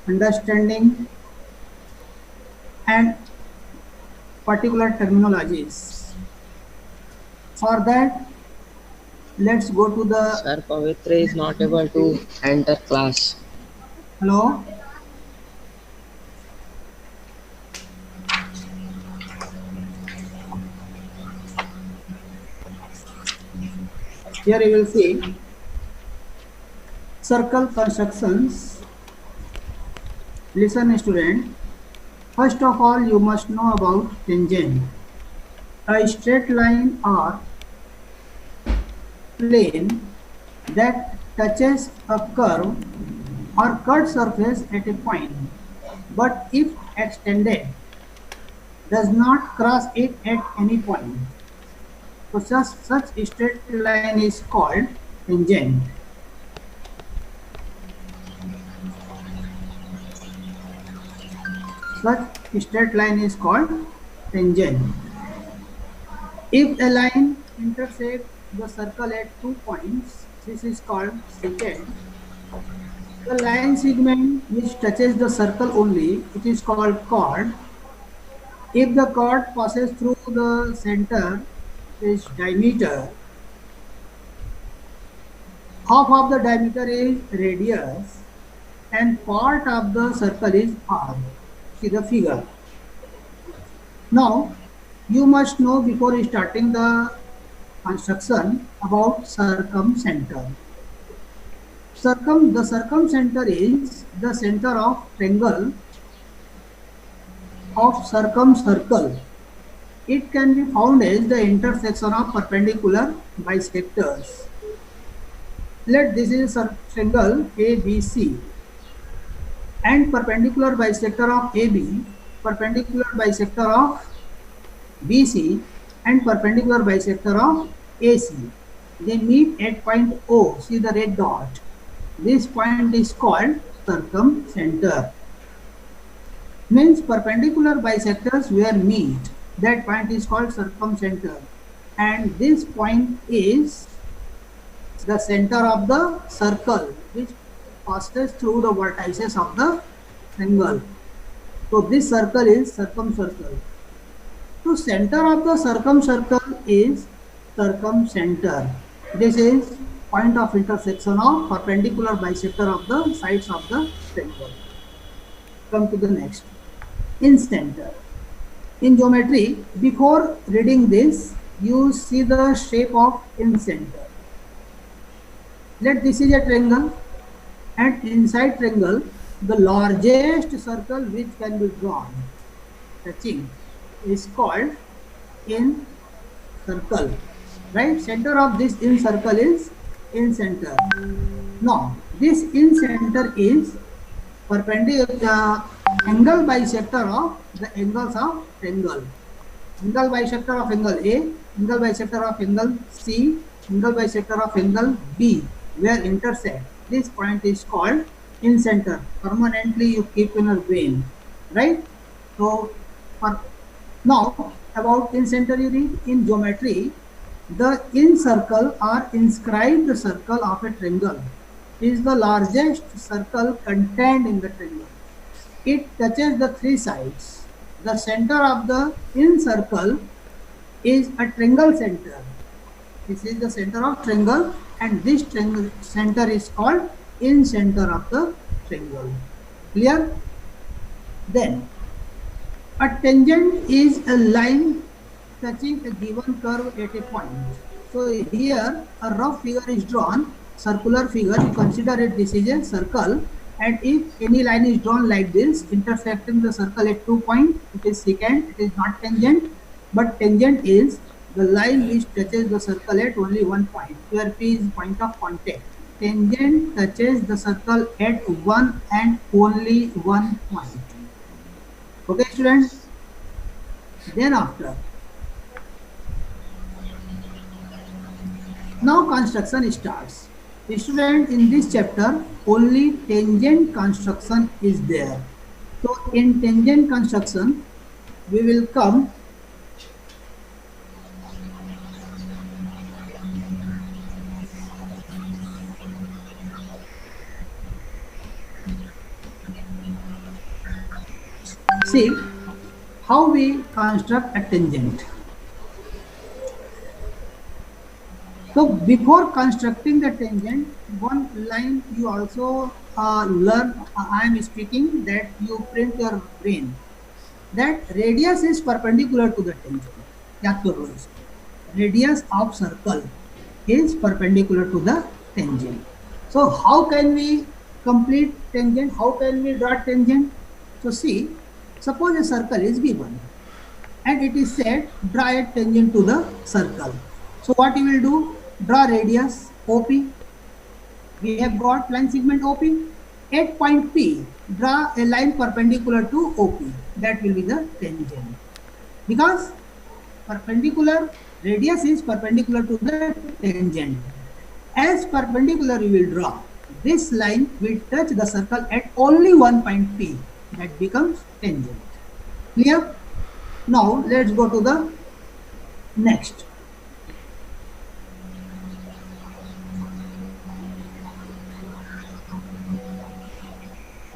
understanding and particular terminologies. For that, let's go to the Sir, Pavitra is not able to enter class. hello. Here you will see circle constructions. Listen, student. First of all, you must know about tangent. A straight line or plane that touches a curve or cut surface at a point, but if extended, does not cross it at any point. So such straight line is called tangent. Such straight line is called tangent. If a line intersects the circle at 2 points, this is called secant. The line segment which touches the circle only, it is called chord. If the chord passes through the center, it is diameter. Half of the diameter is radius and part of the circle is arc. See the figure. Now, you must know before starting the construction about circumcenter. The circumcenter is the center of triangle of circumcircle. It can be found as the intersection of perpendicular bisectors. Let this is a triangle ABC and perpendicular bisector of AB, perpendicular bisector of BC and perpendicular bisector of AC. They meet at point O. See the red dot. This point is called circumcenter. Means perpendicular bisectors where meet. That point is called circumcenter. And this point is the center of the circle which passes through the vertices of the triangle. So this circle is circumcircle. So center of the circumcircle is circumcenter. This is point of intersection of perpendicular bisector of the sides of the triangle. Come to the next. Incenter. In geometry, before reading this, you see the shape of incenter. Let this is a triangle, and inside triangle, the largest circle which can be drawn, touching, is called incircle. Right? Center of this incircle is incenter. Now, this incenter is perpendicular angle bisector of the angles of triangle. Angle bisector of angle A, angle bisector of angle C, angle bisector of angle B, where intersect. This point is called incenter. Permanently you keep in a vein, right? So, now about incenter you read in geometry, the incircle or inscribed circle of a triangle is the largest circle contained in the triangle. It touches the three sides. The center of the incircle is a triangle center. This is the center of triangle, and this triangle center is called incenter of the triangle. Clear? Then, a tangent is a line touching a given curve at a point. So here a rough figure is drawn, circular figure. You consider it this is a circle, and if any line is drawn like this, intersecting the circle at 2 points, it is secant. It is not tangent, but tangent is the line which touches the circle at only 1 point, where P is point of contact. Tangent touches the circle at one and only 1 point. Okay, students? Then after, now construction starts. Student, in this chapter, only tangent construction is there. So in tangent construction, we will come see how we construct a tangent. So before constructing the tangent, one line you also learn, I am speaking, that you print your brain, that radius is perpendicular to the tangent. याद करो इसको. Radius of circle is perpendicular to the tangent. So how can we complete tangent? How can we draw tangent? So see, suppose a circle is given and it is said draw a tangent to the circle. So what you will do? Draw radius OP. We have got line segment OP. At point P, draw a line perpendicular to OP. That will be the tangent. Because perpendicular radius is perpendicular to the tangent. As perpendicular you will draw. This line will touch the circle at only one point P. That becomes tangent. Clear? Now let's go to the next.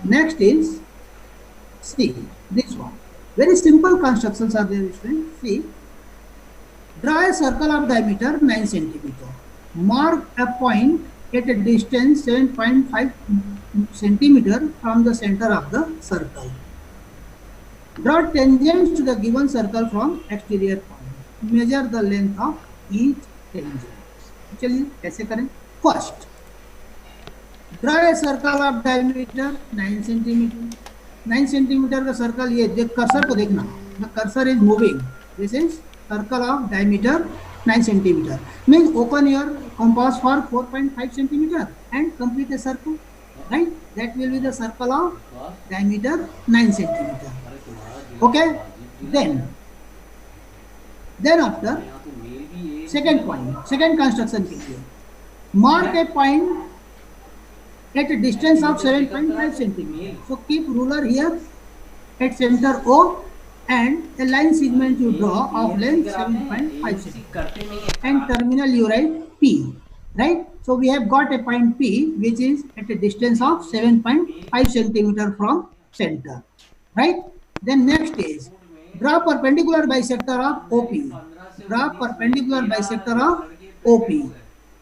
Next is, see, this one. Very simple constructions are there, students. See, draw a circle of diameter 9 centimeter. Mark a point at a distance 7.5 centimeter from the center of the circle. Draw tangents to the given circle from exterior point. Measure the length of each tangent. चलिए कैसे करें? First, draw a circle of diameter 9 centimeter. 9 centimeter का circle, ये देख cursor को देखना. The cursor is moving. This is circle of diameter 9 centimeter. Means open your compass for 4.5 centimeter and complete a circle. Right? That will be the circle of diameter 9 centimeter. Okay? Then after, second point, second construction के लिए, mark a point at a distance of 7.5 centimeter. So keep ruler here at center O and a line segment you draw of length 7.5 centimeter and terminal you write P. Right? So we have got a point P which is at a distance of 7.5 centimeter from center. Right? Then next is draw perpendicular bisector of OP. Draw perpendicular bisector of OP.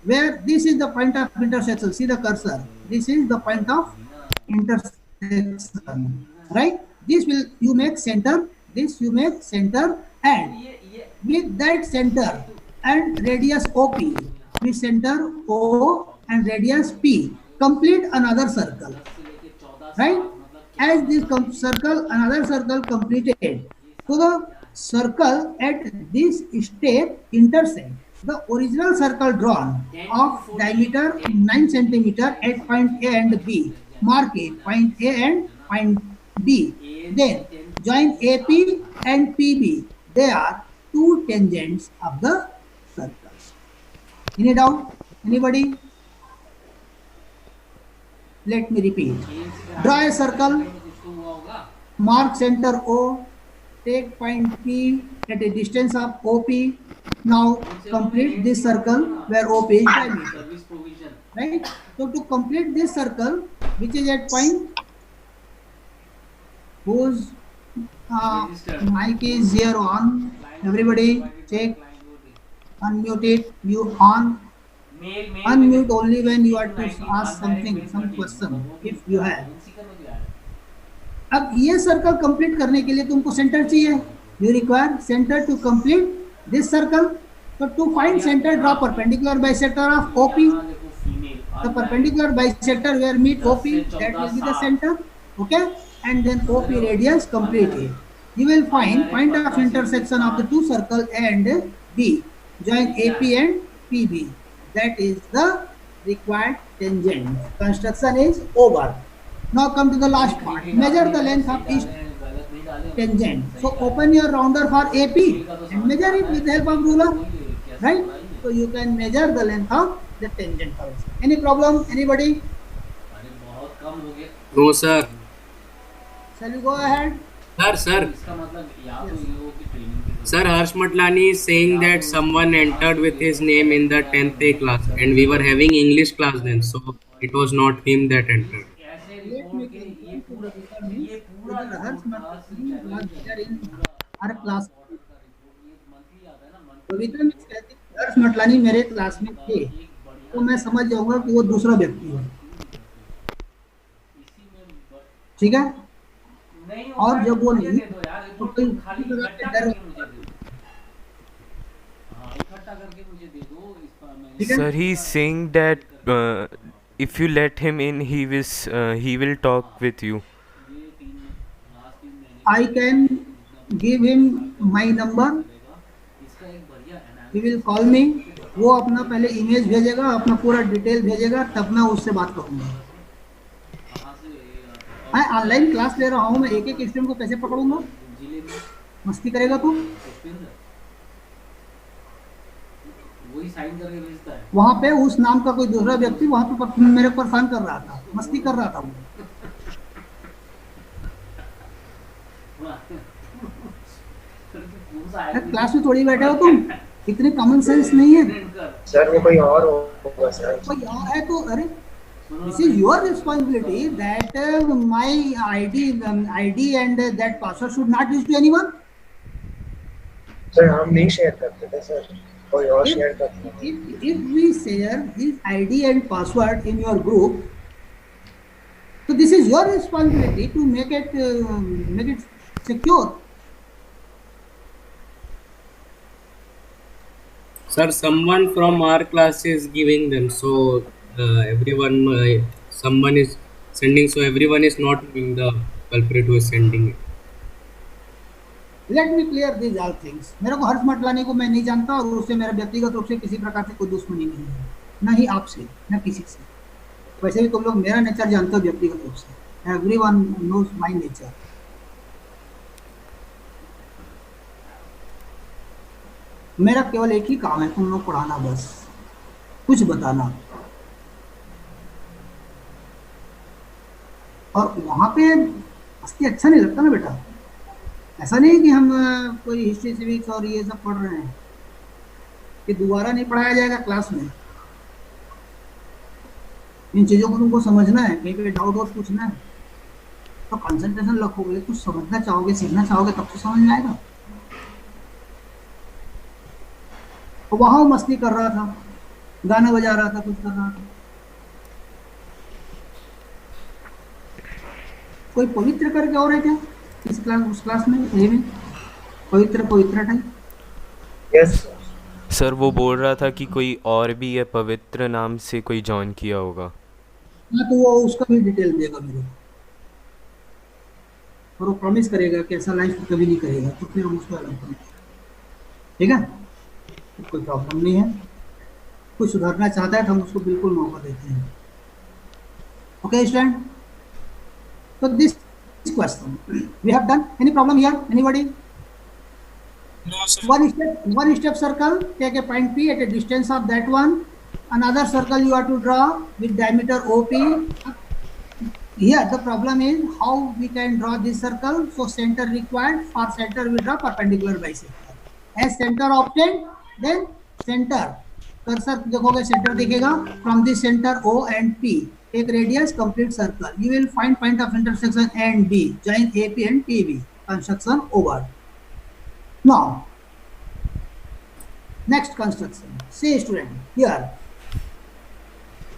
Where this is the point of intersection. See the cursor. This is the point of intersection. Right? This will you make center. This you make center, and with that center and radius OP, with center O and radius P, complete another circle. Right? As this circle, another circle completed. So the circle at this step intersect the original circle drawn of diameter 9 centimeter at point A and B. Mark A, point A and point B. Then join AP and PB. They are two tangents of the circle. Any doubt? Anybody? Let me repeat. Draw a circle. Mark center O. Take point P at a distance of OP. Now complete this circle where OP is diameter. Right? So to complete this circle, which is at point, whose mic is here on? Everybody check. Unmute it. You on. Unmute only when you are to ask something, some question, if you have. अब ये circle complete करने के लिए तुमको centre चाहिए. You require centre to complete this circle. So to find center, draw perpendicular bisector of OP. The perpendicular bisector where meet OP, that will be the center. Okay, and then OP radius completed. You will find point of intersection of the two circles A and B. Join AP and PB. That is the required tangent. Construction is over. Now come to the last part. Measure the length of each tangent. So open your rounder for AP and measure it with the help of ruler. Right? So you can measure the length of the tangent also. Any problem? Anybody? No, sir. Shall we go ahead? Sir. Sir, Harsh Matlani is saying that someone entered with his name in the 10th A class and we were having English class then, so it was not him that entered. Let me confirm to Ravika means whether Harsh Matlani was there in our class. Ravika means कहती है हर्ष मटलानी मेरे class में थे, तो मैं समझ जाऊंगा कि वो दूसरा व्यक्ति है, ठीक है। और जब वो नहीं तो कोई डर, Sir, he's saying that if you let him in, he will talk with you. I can give him my number, he will call me, वो अपना पहले इमेज भेजेगा, अपना पूरा डिटेल भेजेगा, तब मैं उससे बात करूंगा। मैं ऑनलाइन क्लास ले रहा हूँ, मैं एक एक स्टूडेंट को कैसे पकड़ूंगा? मस्ती करेगा तू? वहां पे उस नाम का कोई दूसरा व्यक्ति वहां पे मेरे परेशान कर रहा था, मस्ती कर रहा था वो। क्लास में थोड़ी बैठे हो तुम, इतने कॉमन सेंस नहीं है सर। वो कोई और होगा सर। कोई और है तो अरे, this is your responsibility that my ID and that password should not use to anyone. Sir हम नहीं शेयर करते थे सर, कोई और शेयर करता है। If we share his ID and password in your group, so this is your responsibility to make it secure. Sir, someone from our class is giving them, so someone is sending, so everyone is not being the culprit who is sending it. Let me clear these all things. मेरे को हर्ष मटलानी को मैं नहीं जानता और उससे मेरा व्यक्तिगत रूप से किसी प्रकार से कोई दुश्मनी नहीं है, न ही आपसे न किसी से। वैसे भी तुम लोग मेरा नेचर जानते हो व्यक्तिगत रूप से। Everyone knows my nature. मेरा केवल एक ही काम है, तुम लोग पढ़ाना, बस कुछ बताना। और वहां पे मस्ती अच्छा नहीं लगता ना बेटा। ऐसा नहीं कि हम कोई हिस्ट्री सिविक्स और ये सब पढ़ रहे हैं कि दोबारा नहीं पढ़ाया जाएगा क्लास में। इन चीज़ों को तुमको समझना है, कहीं पे डाउट और पूछना है तो कंसंट्रेशन रखोगे, कुछ समझना चाहोगे, सीखना चाहोगे, तब तो समझ में आएगा। तो वहाँ मस्ती कर रहा था, गाना बजा रहा था, कुछ कर रहा था। कोई पवित्र करके और है क्या इस क्लास उस क्लास में? ये में पवित्र टाइप। यस सर वो बोल रहा था कि कोई और भी है पवित्र नाम से, कोई जॉइन किया होगा। हाँ तो वो उसका भी डिटेल देगा मेरे को, और वो प्रॉमिस करेगा कि ऐसा लाइफ कभी नहीं करेगा, तो फिर हम उसको अलग करेंगे, ठीक है। तो कोई प्रॉब्लम नहीं है, कोई सुधारना चाहता है तो हम उसको बिल्कुल मौका देते हैं। ओके स्टूडेंट, तो this question we have done. Any problem here? Anybody? No, sir. One step circle, take a point P at a distance of that one. Another circle you have to draw with diameter OP. Here the problem is how we can draw this circle. So center required. For center we draw perpendicular bisector. As center obtained, then center. Cursor देखोगे center दिखेगा. From this center O and P. Take radius, complete circle. You will find point of intersection A and B. Join AP and PB. Construction over. Now, next construction. Say student, here.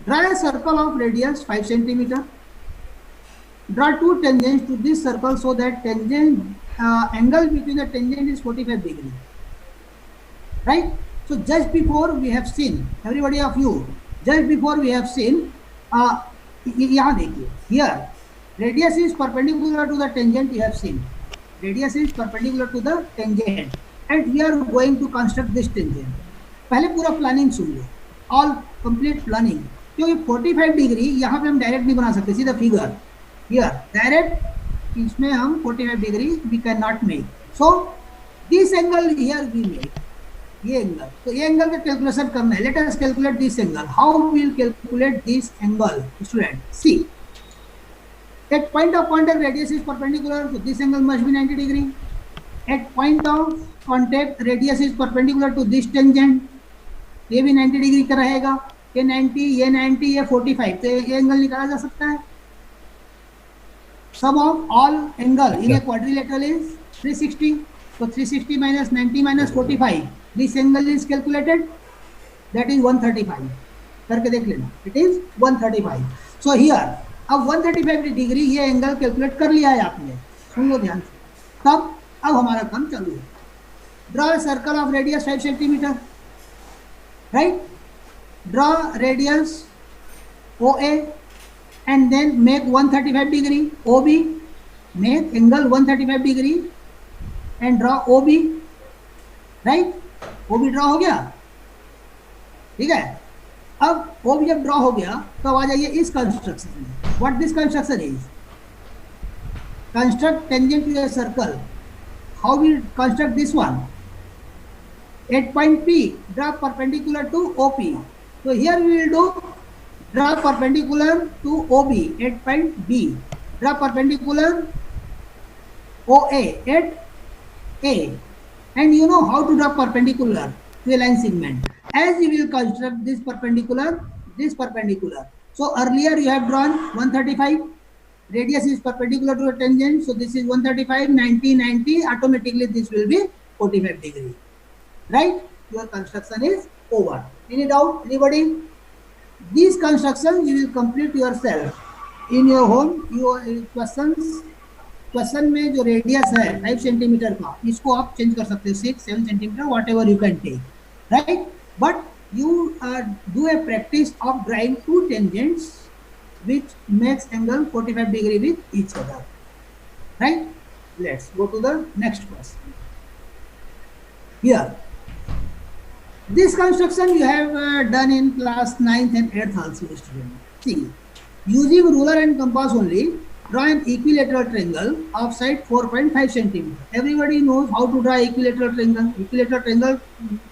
Draw a circle of radius 5 centimeter. Draw two tangents to this circle so that tangent angle between the tangent is 45 degree. Right? So just before we have seen, everybody of you, just before we have seen. यहाँ देखिए, here radius is perpendicular to the tangent. You have seen radius is perpendicular to the tangent and we are going to construct this tangent. पहले पूरा planning सुन लो, all complete planning, क्योंकि 45 degree यहाँ पे हम direct नहीं बना सकते, सीधा फिगर here डायरेक्ट इसमें हम 45 degree we cannot make. So this angle here we make. ये एंगल, तो ये एंगल का कैलकुलेशन करना है. Let us calculate this angle. How we will calculate this angle student? See, at point of contact radius is perpendicular, so this angle must be 90 degree. At point of contact radius is perpendicular to this tangent, ये भी 90 degree का रहेगा. ये 90, ये 90, ये 45, तो ये angle निकाला जा सकता है. sum of all angle in a quadrilateral is 360. So 360 minus 90 minus 45. This angle is calculated. That is 135. करके देख लेना. It is 135. So here अब 135 डिग्री ये एंगल कैलकुलेट कर लिया है आपने. सुन लो ध्यान से. तब अब हमारा काम चालू है. Draw a circle of radius 5 centimeter. Right? Draw radius OA and then make 135 degree OB. Make angle 135 degree and draw OB. Right? OB draw हो गया. ठीक है. अब OB जब ड्रॉ हो गया तो आ जाइए इस कंस्ट्रक्शन में. What this construction is? Construct tangent to a circle. How we construct this one? At point P, draw perpendicular to OP. So here we will do draw perpendicular to OB at point B. Draw perpendicular OA at A. And you know how to draw perpendicular to a line segment. As you will construct this perpendicular. So earlier you have drawn 135. Radius is perpendicular to a tangent. So this is 135, 90, 90. Automatically this will be 45 degree. Right? Your construction is over. Any doubt? Anybody? These constructions you will complete yourself in your home. Your question में जो radius है 5 centimetre का, इसको आप change कर सकते हो 6-7 centimetre, whatever you can take. Right? But you do a practice of drawing two tangents which makes angle 45 degree with each other. Right? Let's go to the next question. Here, this construction you have done in class 9th and 8th also, student. See, using ruler and compass only, draw an equilateral triangle of side 4.5 cm. Everybody knows how to draw equilateral triangle. Equilateral triangle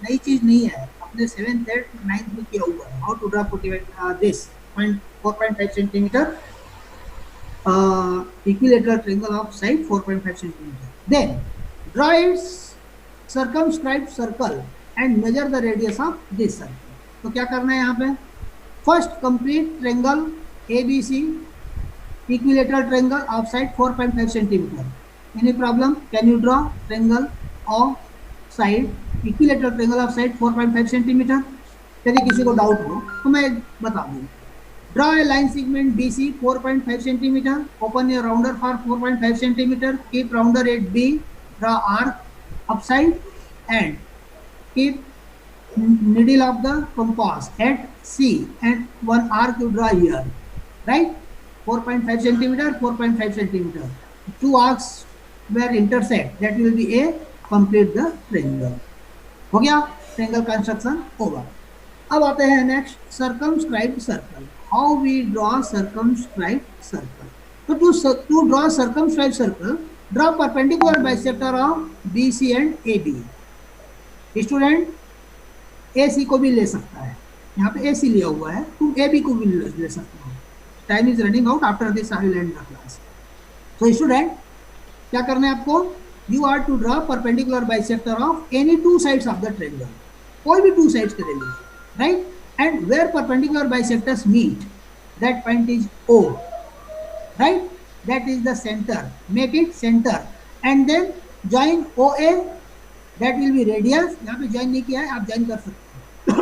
नई चीज नहीं है, अपने 7th 8th 9th में किया हुआ है. How to draw 45 this 4.5 cm equilateral triangle of side 4.5 cm. Then draw its circumscribed circle and measure the radius of this circle. तो क्या करना है यहाँ पे? First complete triangle ABC equilateral triangle of side 4.5 cm. Any problem? Can you draw triangle of side equilateral triangle of side 4.5 cm? यदि किसी को doubt हो तो मैं बता दूँ. Draw a line segment BC 4.5 cm. Open a rounder for 4.5 cm. Keep rounder at B. Draw arc upside and keep needle of the compass at C and one arc you draw here. Right? 4.5 cm, 4.5 cm. Two arcs where intersect, that will be A. Complete the triangle. हो गया? Triangle construction over. अब आते हैं next, circumscribed circle. How we draw circumscribed circle? So to draw circumscribed circle, draw perpendicular bisector of BC and AB. Student, AC को भी ले सकता है. यहाँ पे AC लिया हुआ है, तुम AB को भी ले सकते हो. Time is running out. After this, I will end the class. So student, क्या करना है आपको? You are to draw perpendicular bisector of any two sides of the triangle. कोई भी two sides के ले लीजिए. Right? And where perpendicular bisectors meet, that point is O. Right? That is the center. Make it center. And then join OA. That will be radius. यहाँ पे join नहीं किया है, आप join कर सकते हो.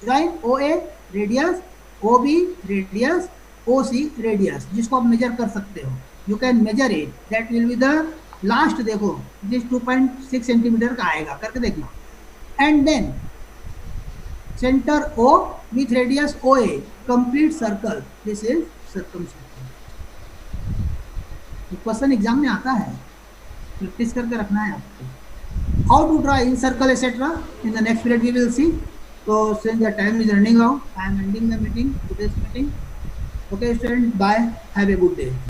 Join OA radius, OB radius, OC radius, जिसको आप measure कर सकते हो. You can measure it. That will be the last. देखो, this 2.6 centimeter का आएगा, करके देखना. And then center O with radius OA, complete circle. This is circumcircle. Question exam में आता है, प्रैक्टिस करके रखना है आपको. How to draw in circle etc. In the next period we will see. So since the time is running out, I am ending the meeting, today's meeting. Okay student, bye, have a good day.